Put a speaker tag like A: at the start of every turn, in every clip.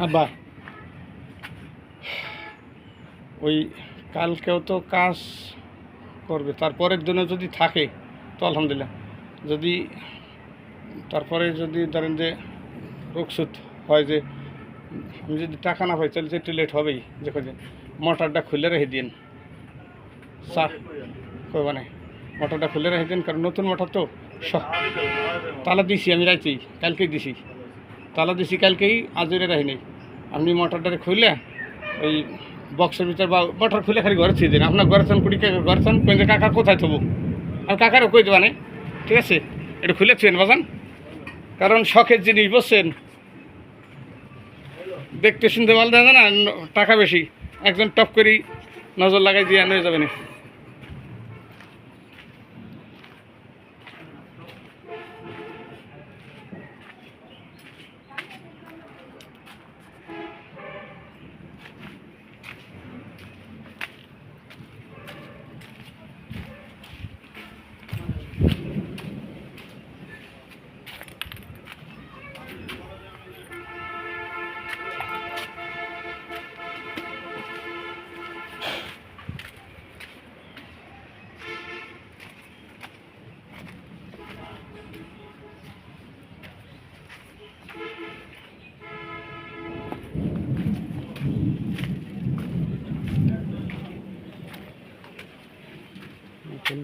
A: আব্বা ওই কালকেও তো কাজ করবে, তারপরের দিনে যদি থাকে তো আলহামদুলিল্লাহ, যদি তারপরে যদি ধরেন যে রোগসুত হয় যে আমি যদি টাকা না পাই তাহলে তো একটু লেট হবেই। দেখো যে মোটরটা খুলে রেখে দিন, সার করবা না, মোটরটা খুলে রেখে দিন, কারণ নতুন মোটর তো তালা দিছি আমি রাইতেই, কালকেই দিছি তালা দিছি, কালকেই আজরে রাখি নেই। আপনি মোটরটারে খুলে ওই বক্সের ভিতরে বা মোটর খুলে খালি ঘরে ছিয়ে দিন। আপনার ঘরে চান কুড়ি ঘরে চান কই কাকা কোথায় থবো, আমি কাকারও কই দেবা না, ঠিক আছে? এটা খুলে থুয়েন বাজান, কারণ শখের জিনিস বুঝছেন, দেখতে শুনতে ভালো দেয় না, টাকা বেশি, একজন টপ করি নজর লাগাই দিয়ে আনা যাবে না।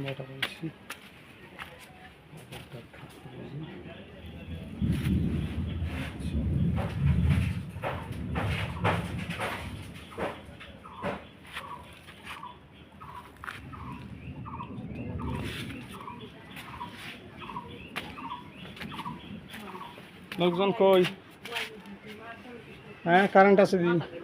A: মোটা বলছি লোকজন কই? হ্যাঁ কারেন্ট আছে দিদি।